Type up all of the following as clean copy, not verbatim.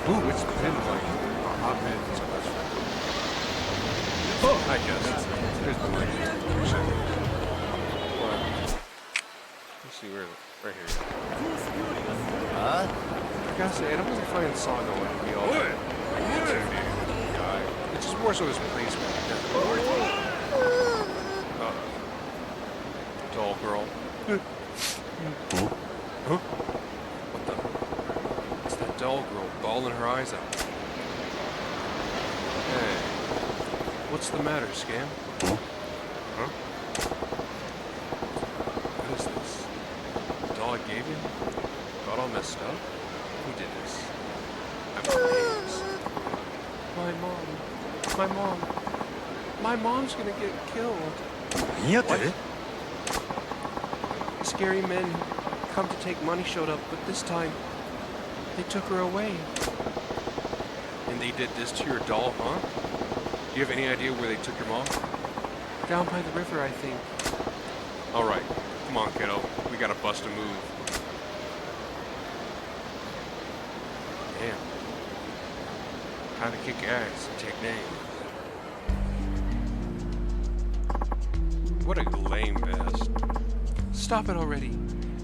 Ooh, it's been like a hot minute since I last tried. Oh, I guess. There's been like 2 seconds. What? Let's see, where right here. Huh? I gotta say, I don't really find Saga to be all that intimidating guy. It's just more so his placement. Doll girl. Huh? What the? It's that doll girl bawling her eyes out. Hey, what's the matter, Scam? Huh? What is this? The doll I gave you? Got all messed up? Who did this? I'm amazed. My mom's gonna get killed. What? Scary men come to take money showed up, but this time they took her away. And they did this to your doll, huh? Do you have any idea where they took your mom? Down by the river, I think. Alright, come on, kiddo. We gotta bust a move. Damn. Time to kick ass and take names. What a lame vest. Stop it already.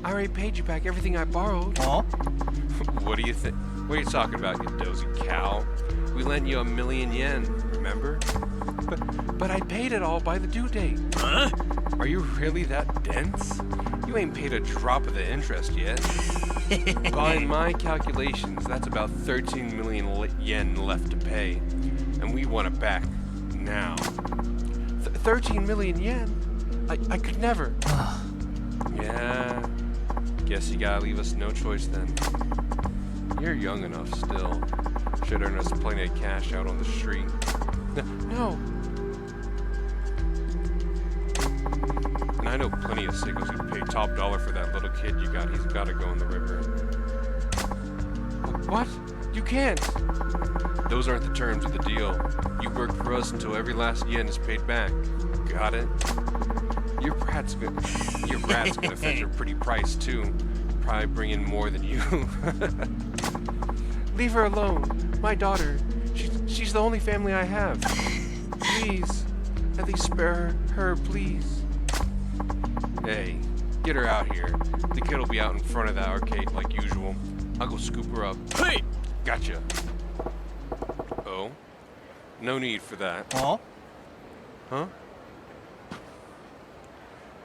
I already paid you back everything I borrowed. Huh? What do you think? What are you talking about, you dozy cow? We lent you 1,000,000 yen, remember? But I paid it all by the due date. Huh? Are you really that dense? You ain't paid a drop of the interest yet. By my calculations, that's about 13 million yen left to pay. And we want it back now. 13 million yen? I could never. Yeah. Guess you gotta leave us no choice then. You're young enough still. Should earn us plenty of cash out on the street. No. And I know plenty of sickos who'd pay top dollar for that little kid you got. He's gotta go in the river. What? You can't! Those aren't the terms of the deal. You work for us until every last yen is paid back. Got it? Your brat's gonna fetch a pretty price too. Probably bring in more than you. Leave her alone. My daughter. She's the only family I have. Please. At least spare her, please. Hey, get her out here. The kid will be out in front of that arcade like usual. I'll go scoop her up. Hey! Gotcha. Oh? No need for that. Huh? Huh?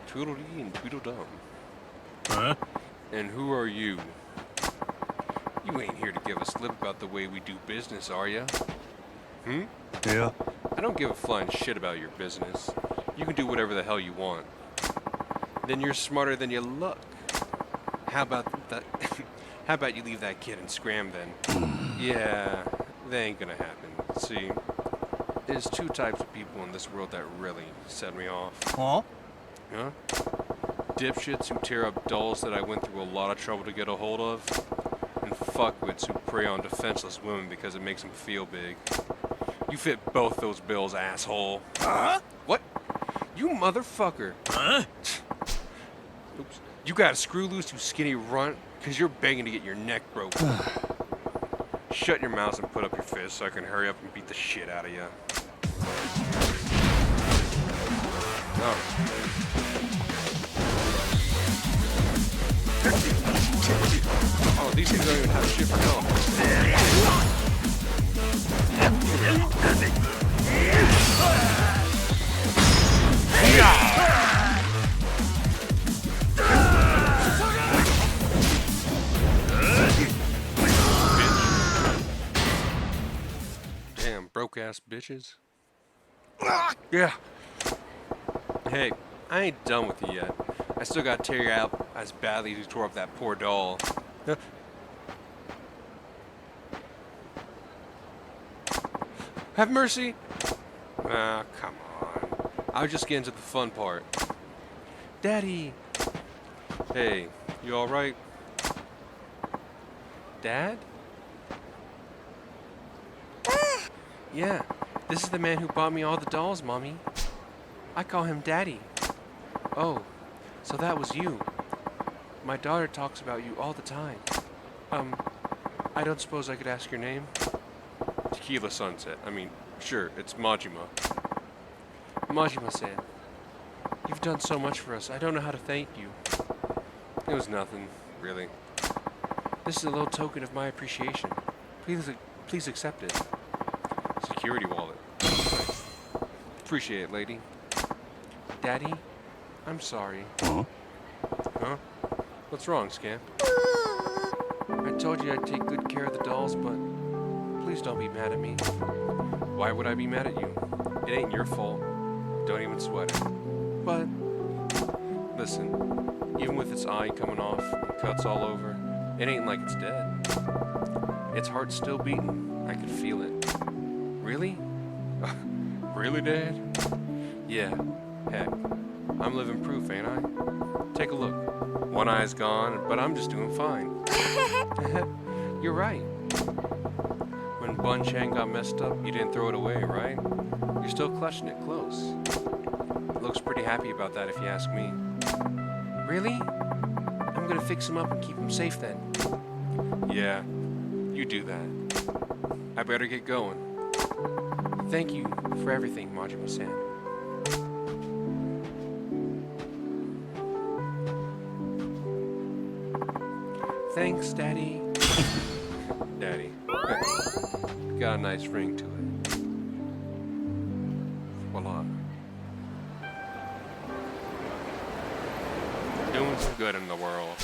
Tweedledee and Tweedledum. Huh? And who are you? You ain't here to give a slip about the way we do business, are ya? Yeah. I don't give a flying shit about your business. You can do whatever the hell you want. Then you're smarter than you look. How about that? How about you leave that kid and scram then? Yeah, that ain't gonna happen. See, there's 2 types of people in this world that really set me off. Huh? Huh? Dipshits who tear up dolls that I went through a lot of trouble to get a hold of, and fuckwits who prey on defenseless women because it makes them feel big. You fit both those bills, asshole. Huh? What? You motherfucker. Huh? Oops. You got a screw loose, you skinny runt, because you're begging to get your neck broken. Shut your mouth and put up your fist so I can hurry up and beat the shit out of you. Oh. Oh, these things don't even have shit for health. Damn, broke ass bitches. Yeah. Hey, I ain't done with you yet. I still gotta tear you out as badly as you tore up that poor doll. Have mercy! Ah, come on. I'll just get into the fun part. Daddy! Hey, you alright? Dad? Yeah, this is the man who bought me all the dolls, Mommy. I call him Daddy. Oh, so that was you. My daughter talks about you all the time. I don't suppose I could ask your name? Tequila Sunset. I mean, sure, it's Majima. Majima-san, you've done so much for us. I don't know how to thank you. It was nothing, really. This is a little token of my appreciation. Please accept it. Security wallet. Nice. Appreciate it, lady. Daddy, I'm sorry. Huh? Huh? What's wrong, Scamp? I told you I'd take good care of the dolls, but please don't be mad at me. Why would I be mad at you? It ain't your fault. Don't even sweat it. But, listen, even with its eye coming off and cuts all over, it ain't like it's dead. Its heart's still beating. I could feel it. Really? Really, Dad? Yeah, heck. I'm living proof, ain't I? Take a look. One eye's gone, but I'm just doing fine. You're right. When Bun Chang got messed up, you didn't throw it away, right? You're still clutching it close. Looks pretty happy about that if you ask me. Really? I'm gonna fix him up and keep him safe then. Yeah, you do that. I better get going. Thank you for everything, Majima-san. Thanks, Daddy. Daddy. Got a nice ring to it. Voila. Doing some good in the world.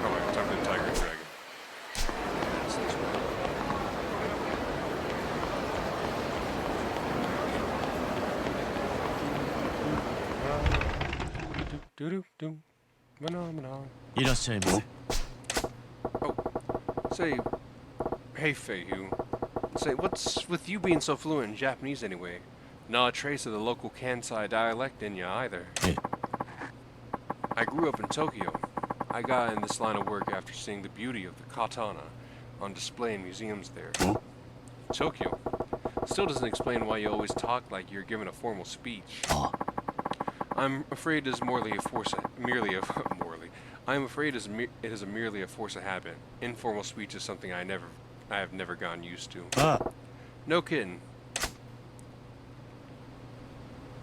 Alright, time for the Tiger Dragon. Irashaimase. Oh, say, hey Feihu. Say, what's with you being so fluent in Japanese anyway? Not a trace of the local Kansai dialect in ya either. Hey. I grew up in Tokyo. I got in this line of work after seeing the beauty of the katana on display in museums there. Huh? Tokyo. Still doesn't explain why you always talk like you're giving a formal speech. Ah. I'm afraid it is merely a force of habit. Informal speech is something I have never gotten used to. Ah. No kidding.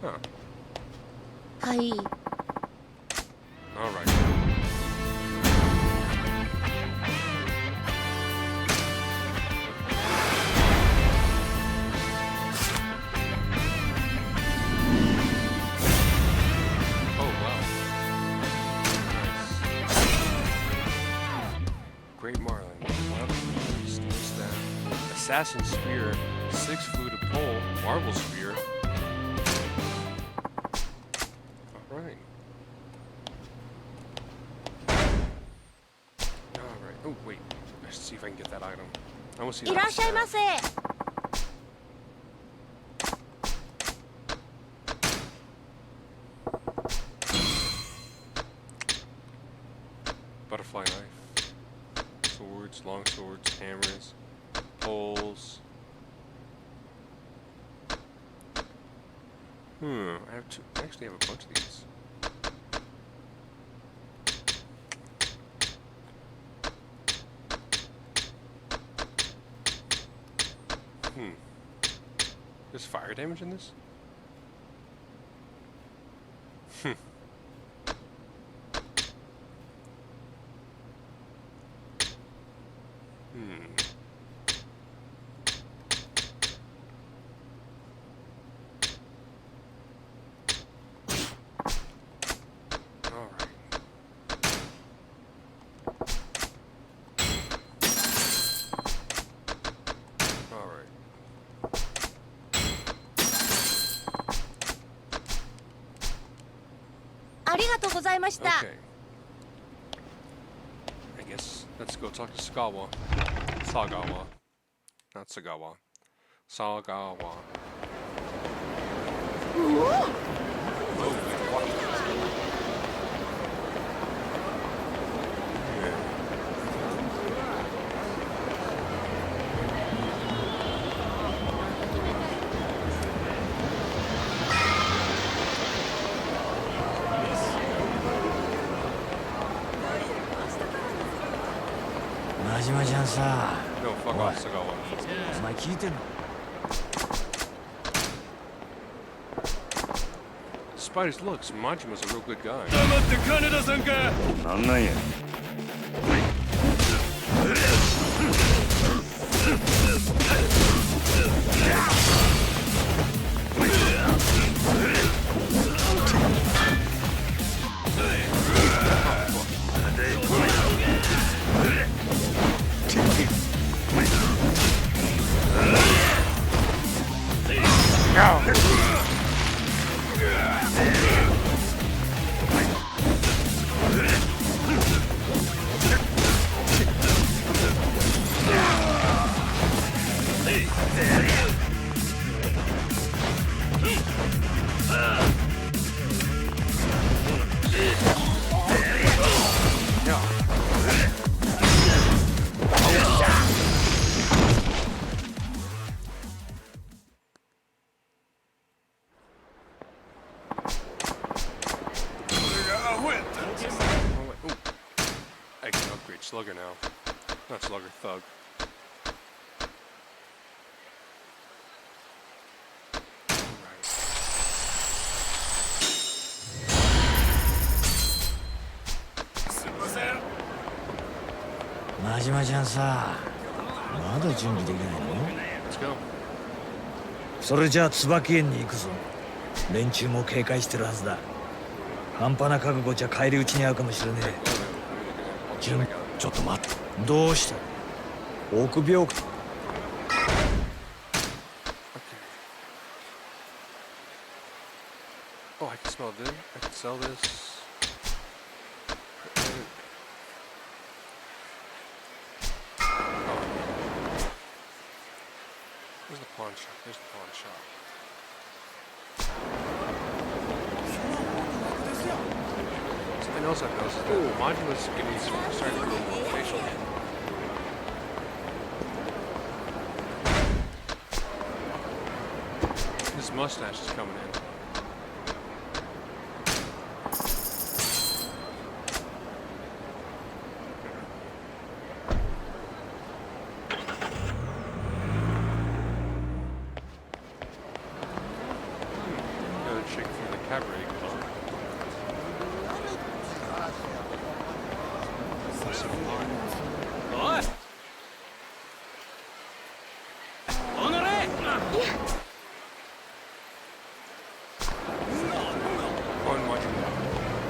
Huh. Hi. All right. Oh wow. Nice. Great Marlin. Steel staff. Assassin spear. 6-footed pole. Marble spear. All right. Alright. Oh, wait. Let's see if I can get that item. I want to see that. いらっしゃいませ。Butterfly knife. Swords, long swords, hammers, poles. I actually have a bunch of these. There's fire damage in this? Alright. Alright. Okay. I guess let's go talk to Sagawa. Sagawa. Not Sagawa. Sagawa. Oh, what? Majima-chan さ、No, fuck off, Sagawa. お前聞いてんの Despite his looks, Majima's a real good guy. 黙って金田さんか。なんなんや。I can upgrade Slugger now. Not Slugger, Thug. Alright. すみません。真島ちゃんさまだ準備できないの Let's go. それじゃあ椿園に行くぞ連中も警戒してるはずだ半端な覚悟じゃ返り討ちに遭うかもしれねえちょっと待ってどうした臆病か Oh, I can smell this. I can sell this. Oh. Where's the pawn shop? There's the pawn shop. Something else I've noticed is that Majima's starting to grow more facial hair. His mustache is coming in.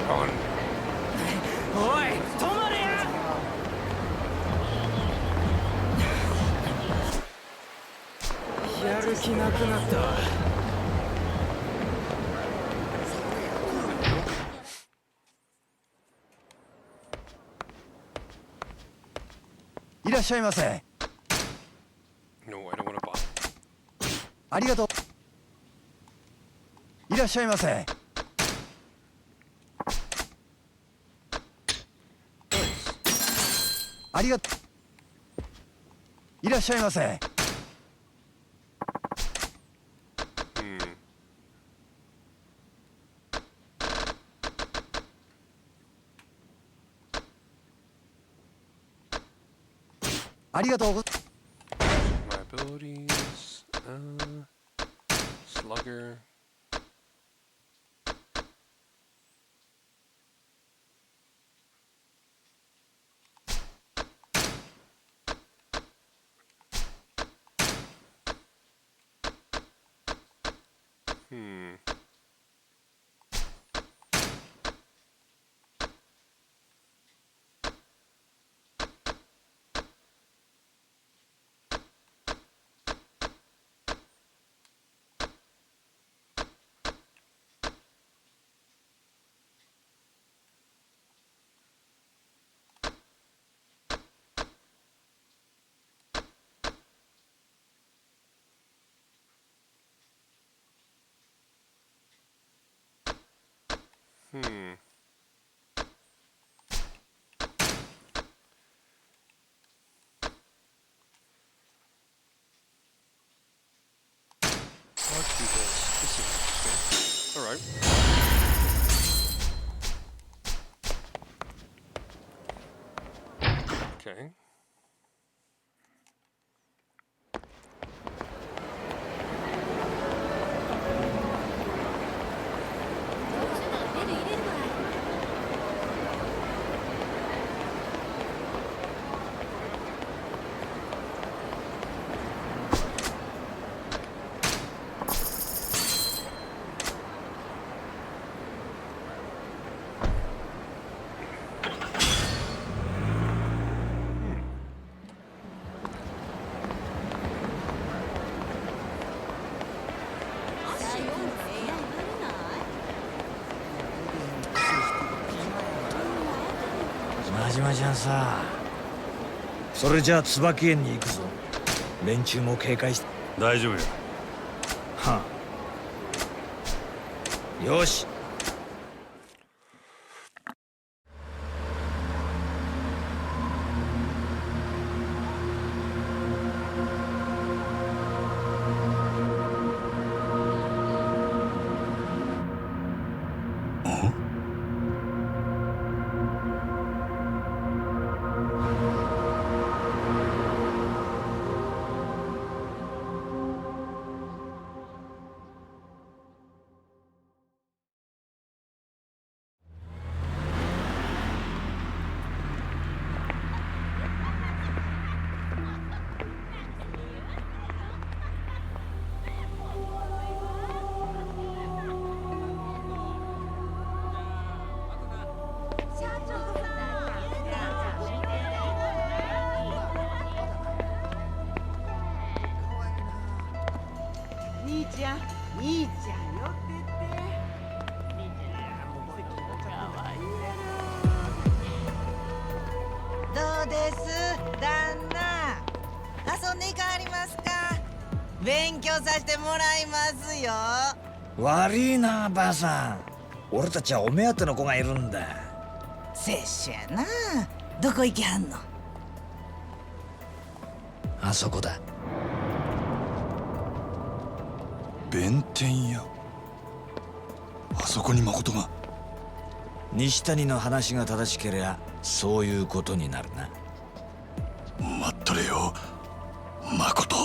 On. おい、止まれや。やる気なくなったわ。いらっしゃいませ No, I don't want to buy. ありがとういらっしゃいませ ありがとういらっしゃいませ ありがとうご My abilities. Slugger. Let's do this. This is interesting. Alright. Okay. 島ちゃんさ。それじゃあ椿園に行くぞ。連中も警戒して。大丈夫や。はあ、よし。兄ちゃん、兄ちゃん寄ってって。どうです旦那、遊んでいかはりますか。勉強させてもらいますよ。悪いなばあさん。俺たちはお目当ての子がいるんだ。拙者やな。どこ行きはんの。あそこだ。弁天屋。あそこに誠が。西谷の話が正しけりゃそういうことになるな。待っとれよ誠。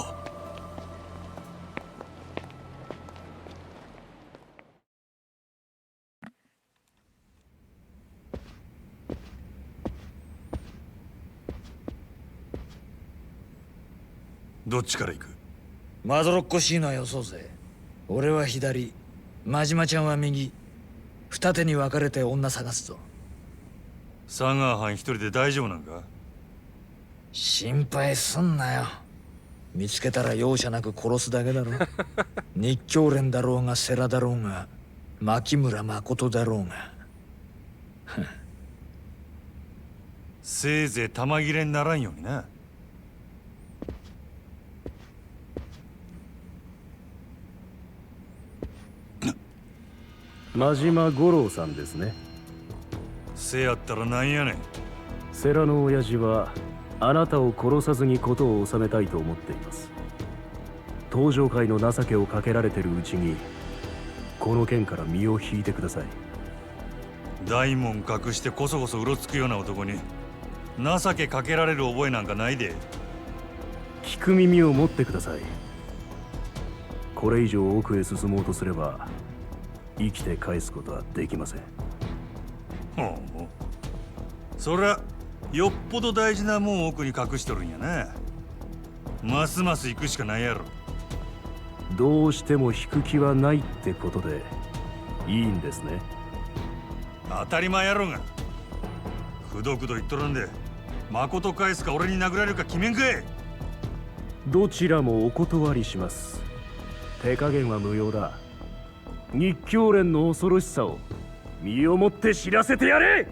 どっちから行く。まどろっこしいのはよそうぜ。俺は左、真島ちゃんは右。二手に分かれて女探すぞ。佐川藩一人で大丈夫なんか。心配すんなよ。見つけたら容赦なく殺すだけだろ。日教連だろうが世良だろうが牧村誠だろうが。せいぜい玉切れにならんようにな。真島五郎さんですね。せやったらなんやねん。世良の親父はあなたを殺さずに事を収めたいと思っています。東上界の情けをかけられてるうちにこの件から身を引いてください。大門隠してこそこそうろつくような男に情けかけられる覚えなんかないで。聞く耳を持ってください。これ以上奥へ進もうとすれば生きて返すことはできません。ほう、そりゃよっぽど大事なもんを奥に隠しとるんやな。ますます行くしかないやろ。どうしても引く気はないってことでいいんですね。当たり前やろが。くどくど言っとるんで誠返すか俺に殴られるか決めんかい。どちらもお断りします。手加減は無用だ。日教連の恐ろしさを身をもって知らせてやれ。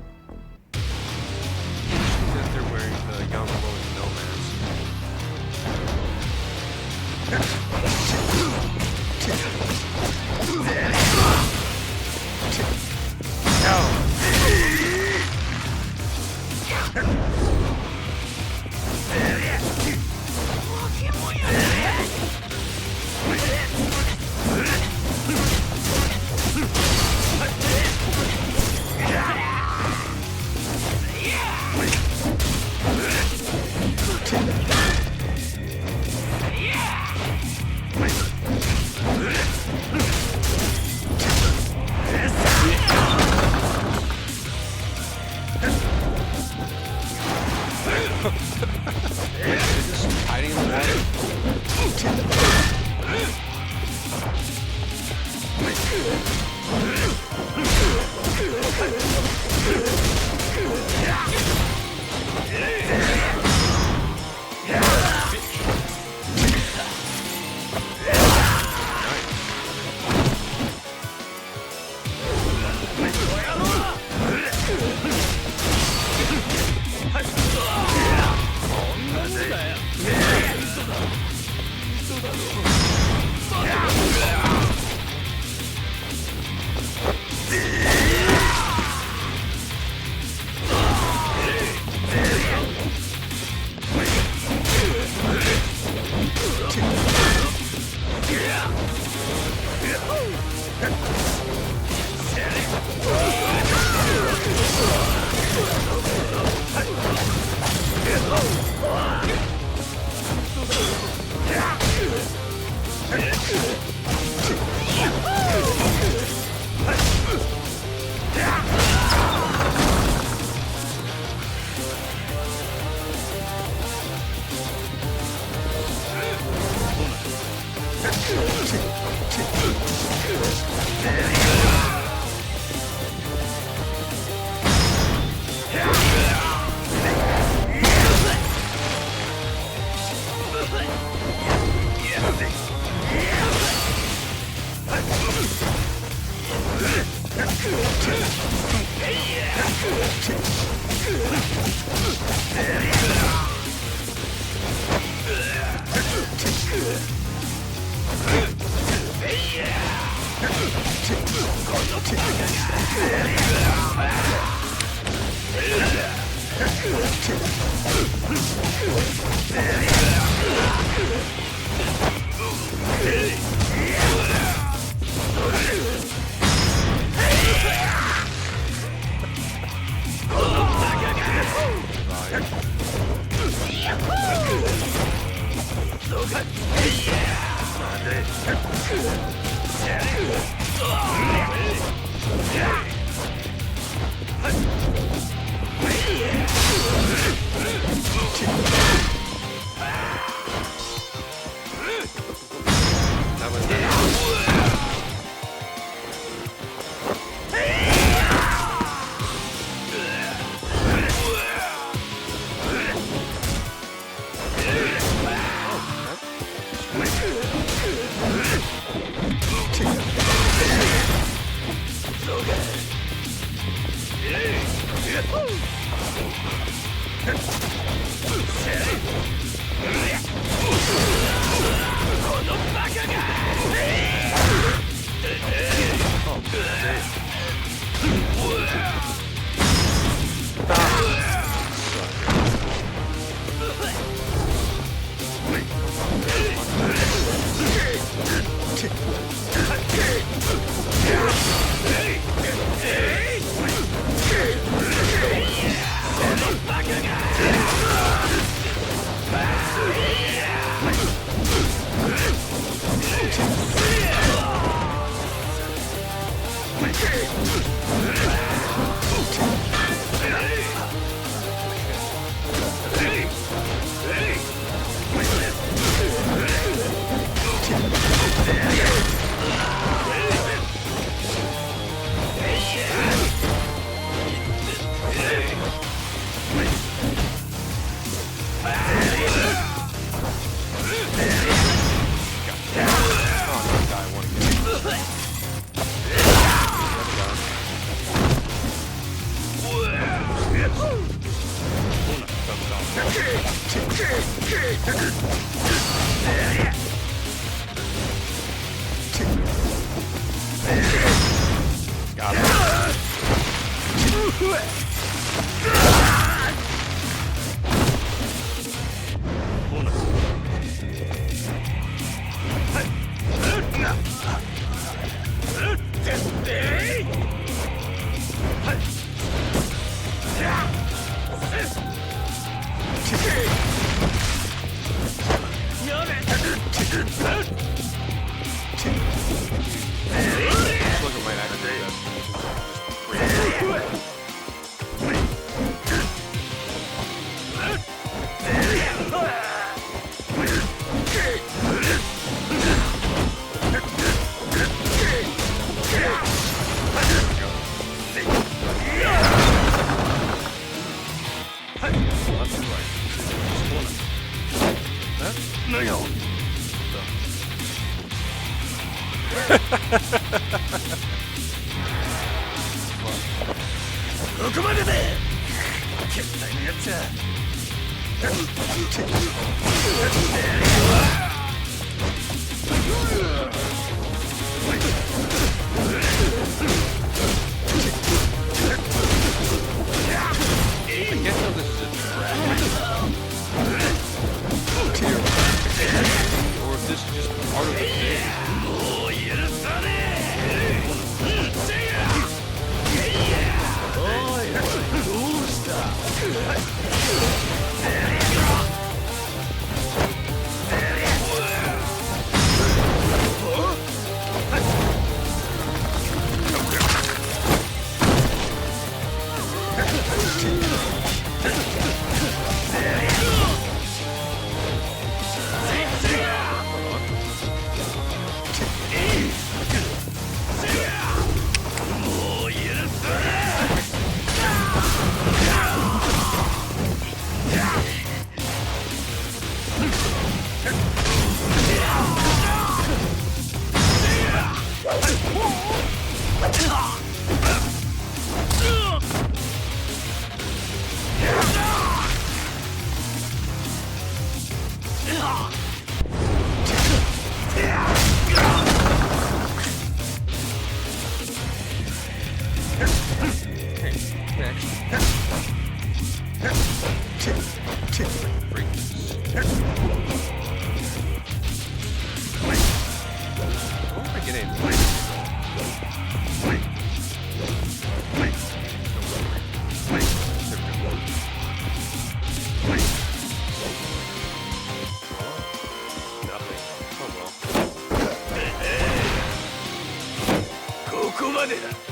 ねえだ。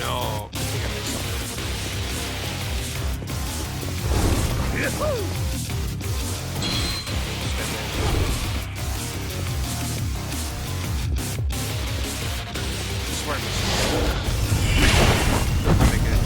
No. I think I missed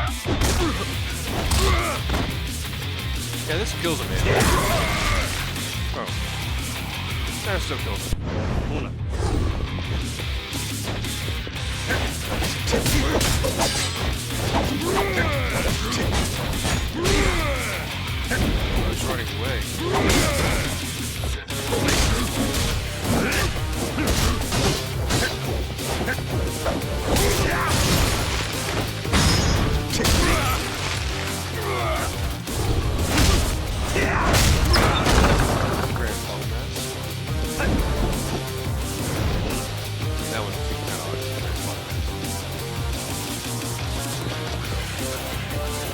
something. Yeah, this kills him, man. Oh. That still kills him. ほな Oh, he's running away. Grandpa mess. That one's too kind of like grandpa mess.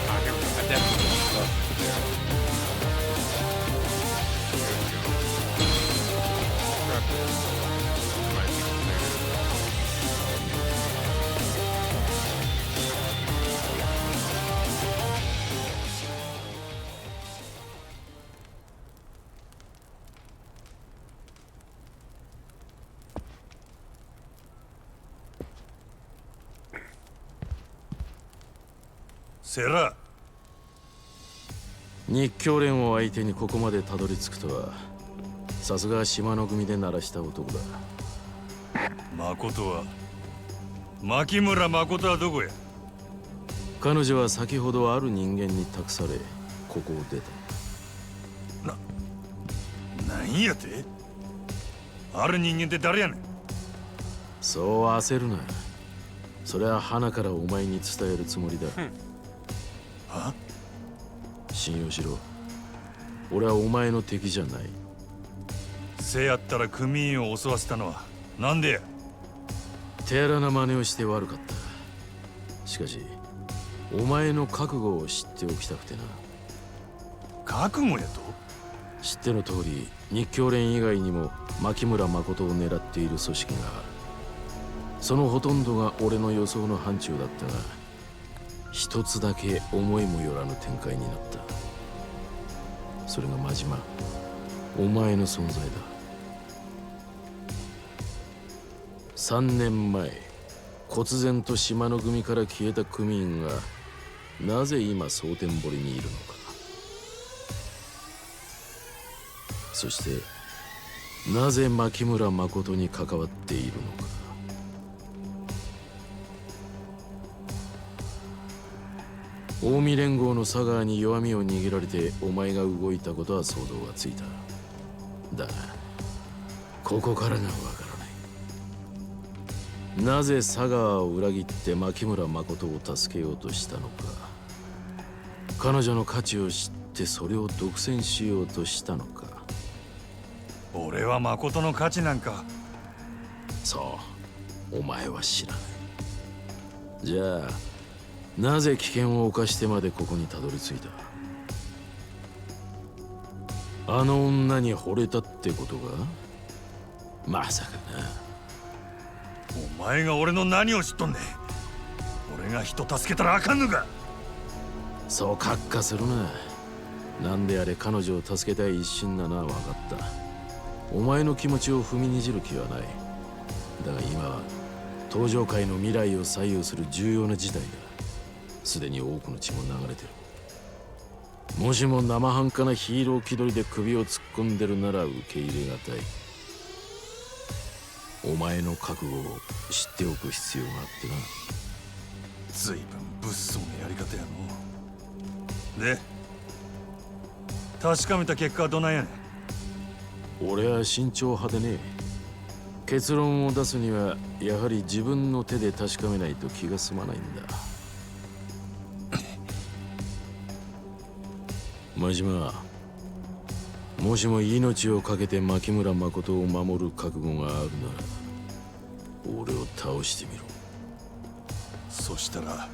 Ah, here we go. I definitely stuff there. Here we go. Grab this. Might be clear.セラ日教連を相手にここまでたどり着くとはさすが島の組で鳴らした男だ。誠は牧村誠はどこや？彼女は先ほどある人間に託されここを出た。なんやて？ある人間って誰やねん？そう焦るな。それは花からお前に伝えるつもりだ。は？信用しろ。俺はお前の敵じゃない。せやったら組員を襲わせたのはなんでや？手荒な真似をして悪かった。しかしお前の覚悟を知っておきたくてな。覚悟やと？知っての通り日教連以外にも牧村誠を狙っている組織がある。そのほとんどが俺の予想の範疇だったが一つだけ思いもよらぬ展開になった。それが真島、お前の存在だ。3年前忽然と島の組から消えた組員がなぜ今蒼天堀にいるのか。そしてなぜ牧村誠に関わっているのか。近江連合の佐川に弱みを握られてお前が動いたことは想像がついた。だがここからがわからない。なぜ佐川を裏切って牧村誠を助けようとしたのか。彼女の価値を知ってそれを独占しようとしたのか。俺は誠の価値なんか。そうお前は知らない。じゃあなぜ危険を冒してまでここにたどり着いた。あの女に惚れたってことか。まさかな。お前が俺の何を知っとんねん。俺が人助けたらあかんのか。そうカッカするな。なんであれ彼女を助けたい一心なのは分かった。お前の気持ちを踏みにじる気はない。だが今は東上界の未来を左右する重要な事態だ。すでに多くの血も流れてる。もしも生半可なヒーロー気取りで首を突っ込んでるなら受け入れがたい。お前の覚悟を知っておく必要があってな。随分物騒なやり方やの。で確かめた結果はどないやねん。俺は慎重派でね。結論を出すにはやはり自分の手で確かめないと気が済まないんだ。真島、もしも命を懸けて牧村誠を守る覚悟があるなら俺を倒してみろ。そしたら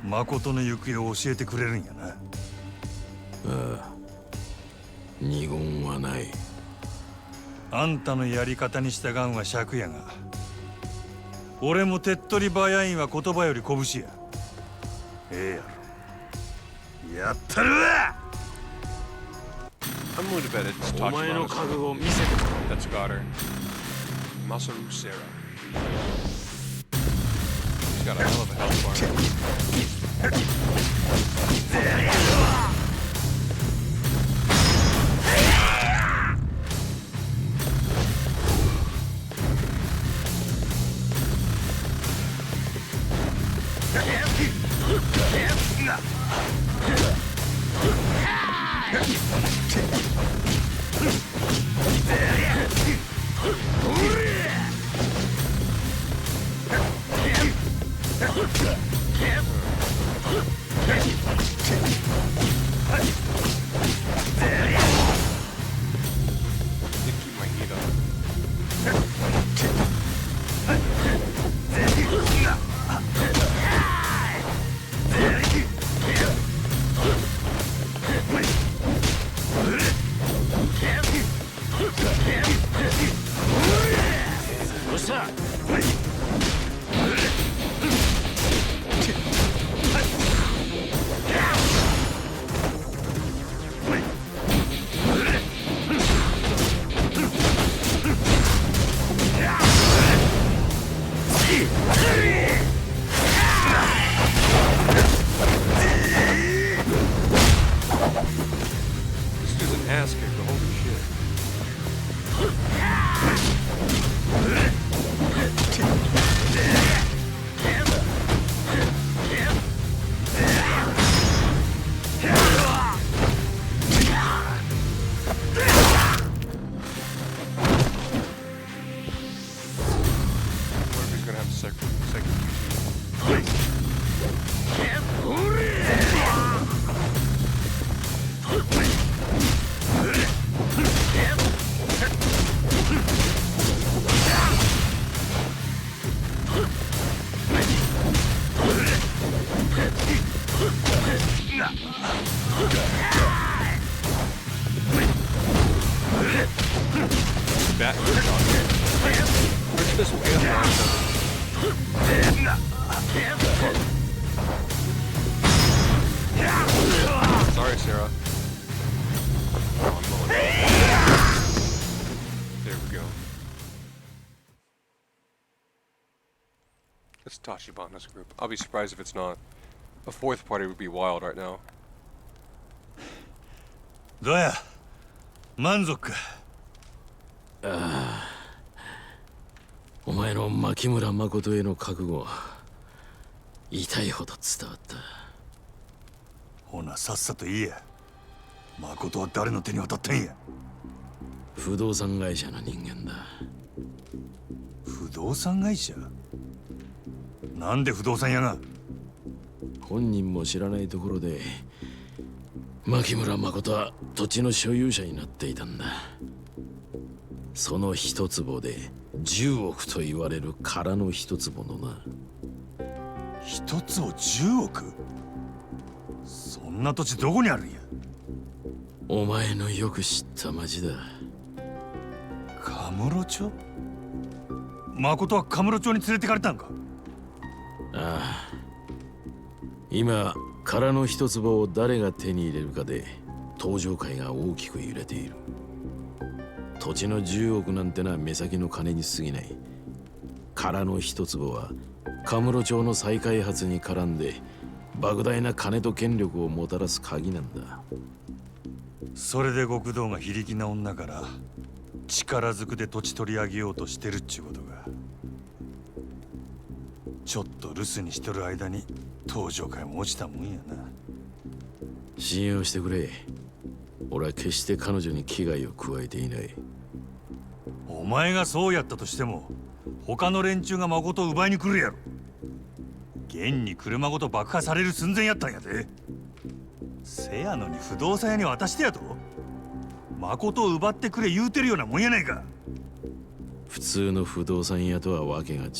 誠の行方を教えてくれるんやな。ああ、二言はない。あんたのやり方に従うんは尺やが、俺も手っ取り早いんは言葉より拳や。ええやろ。やったるわ。I'm willing to bet it's お前の Tachima's 覚悟を見せてくれ。 that's got her. Masaru Sarah. She's got a hell of a health bar. Keep my heat up. This dude's an ass kicker, holy shit. What if he's gonna have a second bat Push this way up onto. Sorry, Sarah. Oh, I'm low. There we go. It's Tachibana's group. I'll be surprised if it's not. A fourth party would be wild right now. どうや満足か。お前の牧村誠への覚悟痛いほど伝わった。ほなさっさと言えや。誠は誰の手に渡ったんや。不動産会社の人間だ。不動産会社？なんで不動産屋が？本人も知らないところで牧村誠は土地の所有者になっていたんだ。その一坪で10億と言われる空の一坪のな。一坪10億？そんな土地どこにあるんや？お前のよく知った町だ。カムロ町？誠はカムロ町に連れてかれたんか？ああ。今空の一坪を誰が手に入れるかで登場界が大きく揺れている。土地の10億なんてのは目先の金に過ぎない。空の一坪はカムロ町の再開発に絡んで莫大な金と権力をもたらす鍵なんだ。それで極道が非力な女から力ずくで土地取り上げようとしてるっちゅうことが。ちょっと留守にしとる間に登場界も落ちたもんやな。信用してくれ。俺は決して彼女に危害を加えていない。お前がそうやったとしても他の連中が誠を奪いに来るやろ。現に車ごと爆破される寸前やったんやで。せやのに不動産屋に渡してやと誠を奪ってくれ言うてるようなもんやないか。普通の不動産屋とはわけが違う。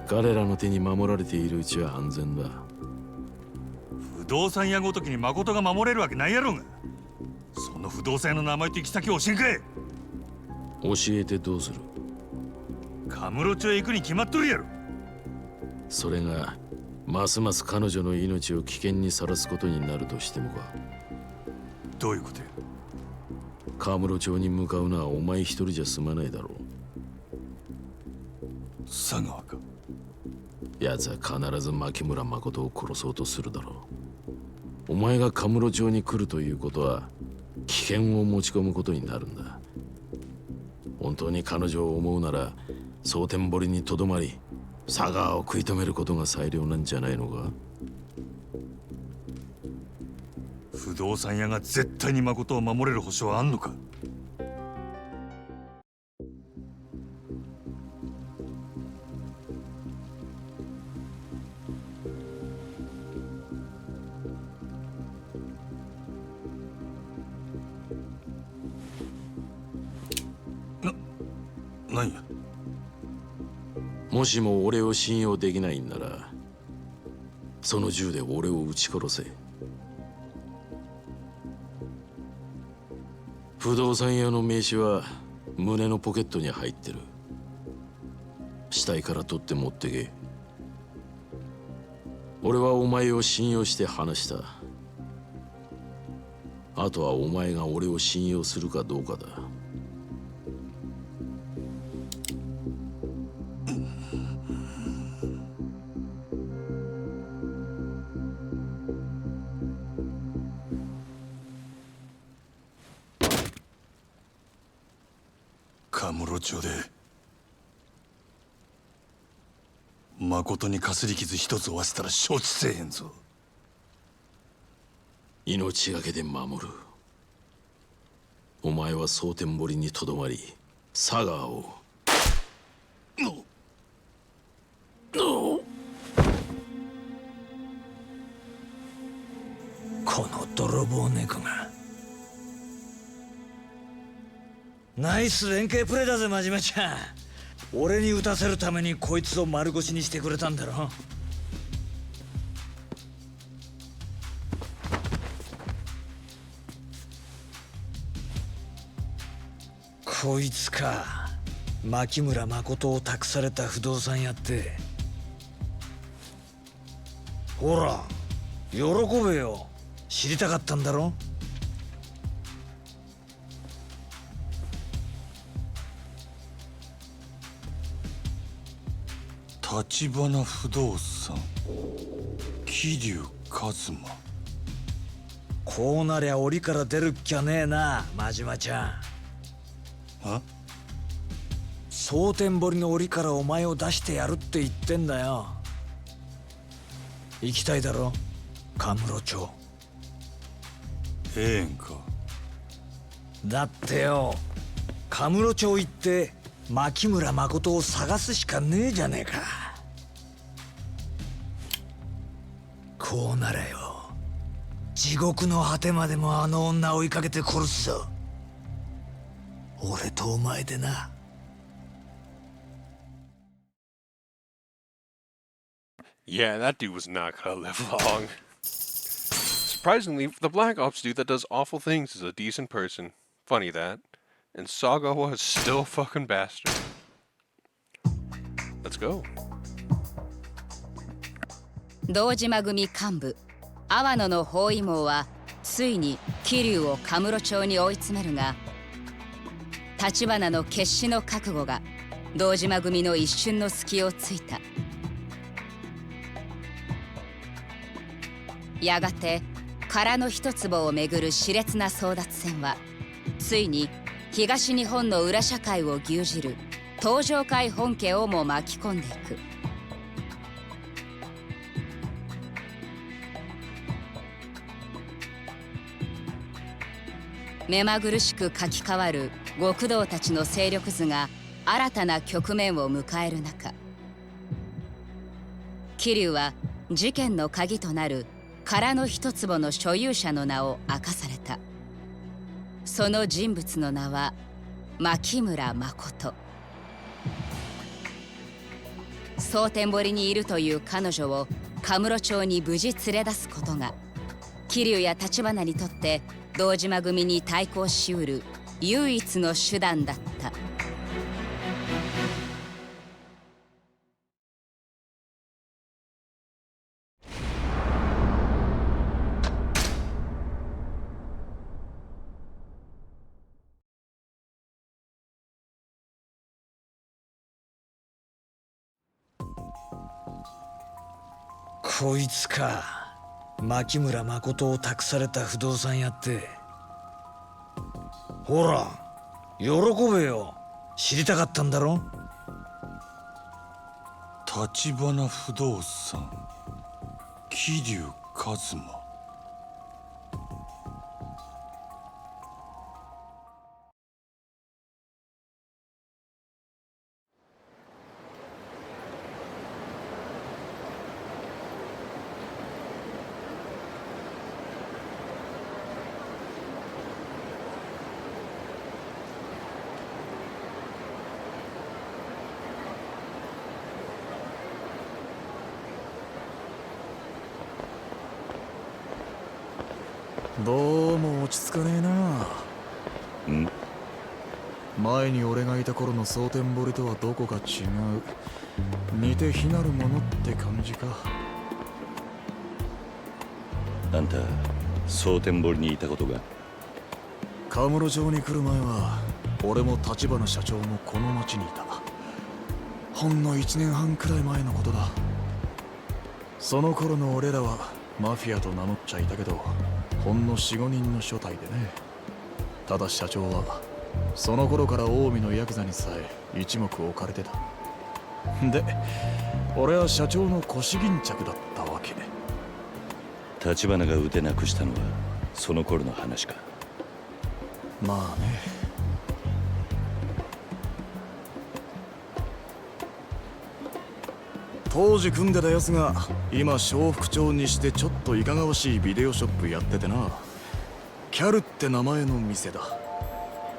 彼らの手に守られているうちは安全だ。不動産屋ごときに誠が守れるわけないやろうが。その不動産屋の名前と行き先を教えんかい。教えてどうする？カムロ町へ行くに決まっとるやろ。それがますます彼女の命を危険にさらすことになるとしてもか。どういうことや？カムロ町に向かうのはお前一人じゃ済まないだろう。佐川か。奴は必ず牧村誠を殺そうとするだろう。お前がカムロ町に来るということは危険を持ち込むことになるんだ。本当に彼女を思うなら蒼天堀にとどまり佐川を食い止めることが最良なんじゃないのか。不動産屋が絶対に誠を守れる保証はあんのか。なんや。もしも俺を信用できないんなら、その銃で俺を撃ち殺せ。不動産屋の名刺は胸のポケットに入ってる。死体から取って持ってけ。俺はお前を信用して話した。あとはお前が俺を信用するかどうかだ。カムロ町で誠にかすり傷一つ負わせたら承知せえへんぞ。命がけで守る。お前は蒼天堀にとどまり佐川を。この泥棒猫が。ナイス連携プレーだぜ真島ちゃん。俺に撃たせるためにこいつを丸腰にしてくれたんだろ。こいつか。牧村誠を託された不動産屋って。ほら喜べよ。知りたかったんだろ。橘不動産桐生一馬。こうなりゃ檻から出るっきゃねえな真島ちゃん。あ、蒼天堀の檻からお前を出してやるって言ってんだよ。行きたいだろカムロ町。ええんか。だってよ、カムロ町行って牧村誠を探すしかねえじゃねえか。こうならよ、地獄の果てまでもあの女を追いかけて殺すぞ。俺とお前でな。Yeah, that dude was not gonna live long. Surprisingly, the Black Ops dude that does awful things is a decent person. Funny that. And Sagawa is still a fucking bastard. Let's go. 堂島組幹部阿野の包囲網はついに桐生をカムロ町に追い詰めるが、橘の決死の覚悟が堂島組の一瞬の隙をついた。やがて殻の一坪をめぐる熾烈な争奪戦はついに東日本の裏社会を牛耳る東上会本家をも巻き込んでいく。目まぐるしく書き換わる極道たちの勢力図が新たな局面を迎える中、桐生は事件の鍵となる殻の一坪の所有者の名を明かされた。その人物の名は牧村誠。蒼天堀にいるという彼女をカムロ町に無事連れ出すことが桐生や橘にとって堂島組に対抗しうる唯一の手段だった。こいつか。牧村誠を託された不動産屋って。ほら喜べよ。知りたかったんだろ。立花不動産桐生一馬。どうも落ち着かねえな。ん？前に俺がいた頃の蒼天堀とはどこか違う。似て非なるものって感じか。あんた蒼天堀にいたことが？カムロ町に来る前は俺も立花社長もこの町にいた。ほんの1年半くらい前のことだ。その頃の俺らはマフィアと名乗っちゃいたけど、ほんの 4,5 人の所帯でね。ただ社長はその頃から近江のヤクザにさえ一目置かれてた。で俺は社長の腰巾着だったわけ。立花が腕なくしたのはその頃の話か。まあね。当時組んでたやつが今小副長にしてちょっといかがわしいビデオショップやっててな。キャルって名前の店だ。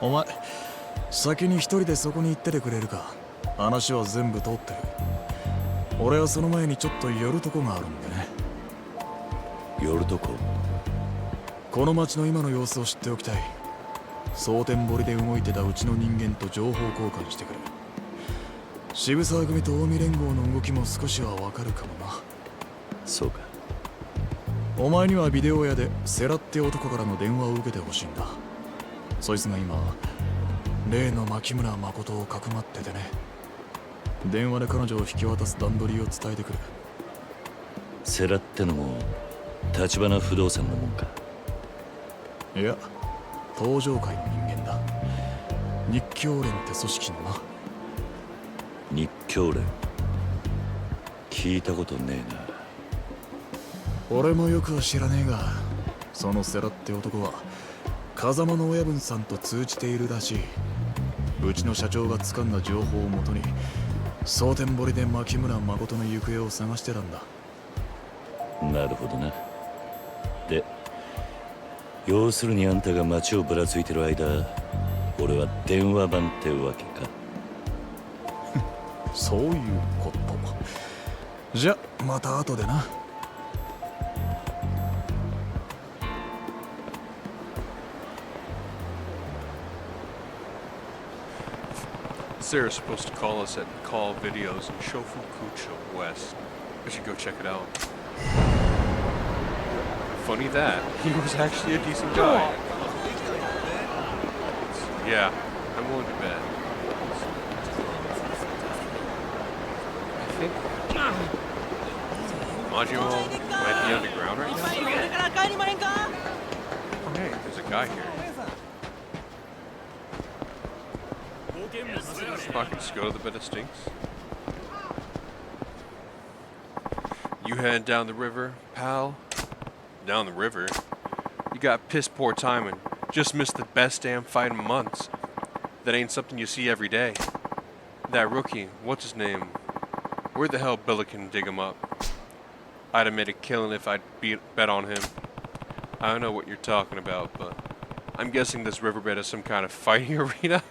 お前先に一人でそこに行っててくれるか。話は全部通ってる。俺はその前にちょっと寄るとこがあるんでね。寄るとこ？この町の今の様子を知っておきたい。蒼天堀で動いてたうちの人間と情報交換してくる。渋沢組と近江連合の動きも少しはわかるかもな。そうか。お前にはビデオ屋でセラって男からの電話を受けてほしいんだ。そいつが今例の牧村誠をかくまっててね。電話で彼女を引き渡す段取りを伝えてくる。セラってのも立花不動産のもんか？いや、東上会の人間だ。日教連って組織のな。日教連？聞いたことねえな。俺もよくは知らねえが、そのセラって男は風間の親分さんと通じているらしい。うちの社長が掴んだ情報をもとに蒼天堀で牧村誠の行方を探してたんだ。なるほどな。で要するにあんたが街をぶらついてる間、俺は電話番ってわけか。そういうこと。じゃまた後でな。Sarah's supposed to call us at Call Videos in Shofukucho West. I should go check it out. Funny that he was actually a decent guy. Yeah, I'm willing to bet. I think Majimo might be underground right now. Oh, hey, there's a guy here. If I can just go to the bed of stinks. You heading down the river, pal? Down the river? You got piss poor timing. Just missed the best damn fight in months. That ain't something you see every day. That rookie, what's his name? Where the hell Billiken dig him up? I'd have made a killing if I'd bet on him. I don't know what you're talking about, but I'm guessing this riverbed is some kind of fighting arena.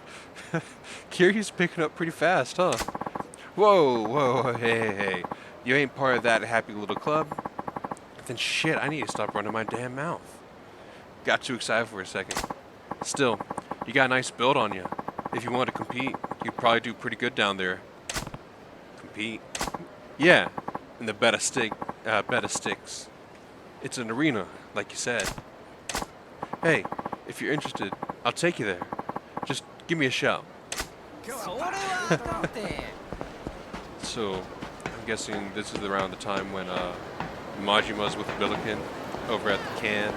Kiri's picking up pretty fast, huh? Whoa, hey. You ain't part of that happy little club? Then shit, I need to stop running my damn mouth. Got too excited for a second. Still, you got a nice build on you. If you wanted to compete, you'd probably do pretty good down there. Compete? Yeah, in the bed of sticks. It's an arena, like you said. Hey, if you're interested, I'll take you there. Just give me a shout. So, I'm guessing this is around the time when Majima's with Billiken over at the can.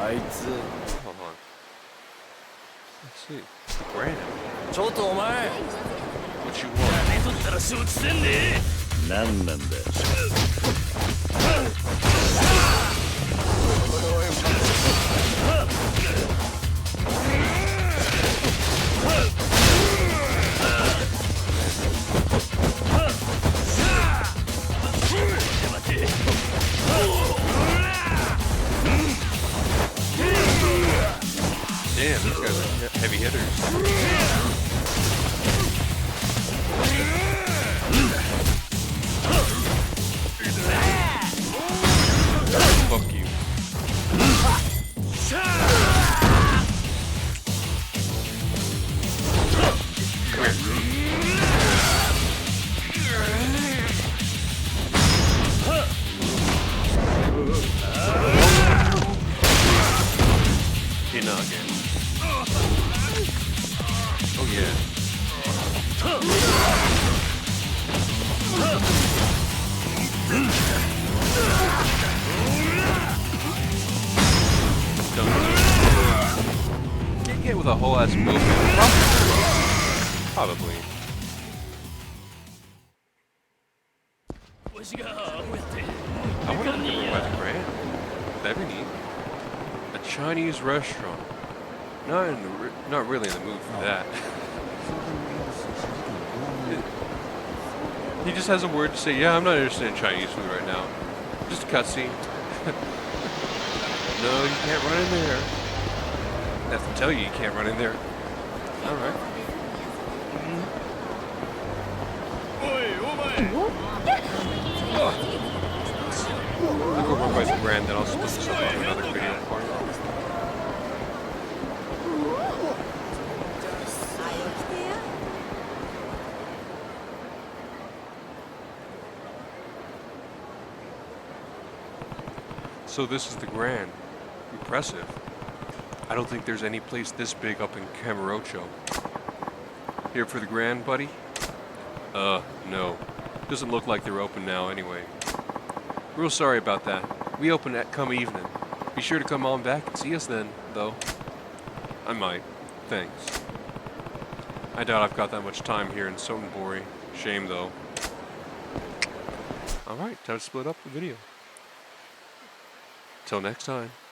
Hold on. Let's see. Brandon. ちょっとお前 What you want? 寝とったら承知せんね何なんだ。Damn, these guys are heavy hitters. Fuck you. Come here. Not again. Oh yeah. Can't get with a whole ass movement. Probably. I wonder if people buy the Grand. That'd be neat. A Chinese restaurant. Not really in the mood for that. He just has a word to say. Yeah, I'm not interested in Chinese food right now. Just a cutscene. No, you can't run in there. I have to tell you can't run in there. All right. I'll go run by the Grand, then I'll split this up into another video for you. So this is the Grand. Impressive. I don't think there's any place this big up in Camarocho. Here for the Grand, buddy? No. Doesn't look like they're open now anyway. Real sorry about that. We open at come evening. Be sure to come on back and see us then, though. I might. Thanks. I doubt I've got that much time here in Sotenbori. Shame, though. Alright, time to split up the video. Till next time.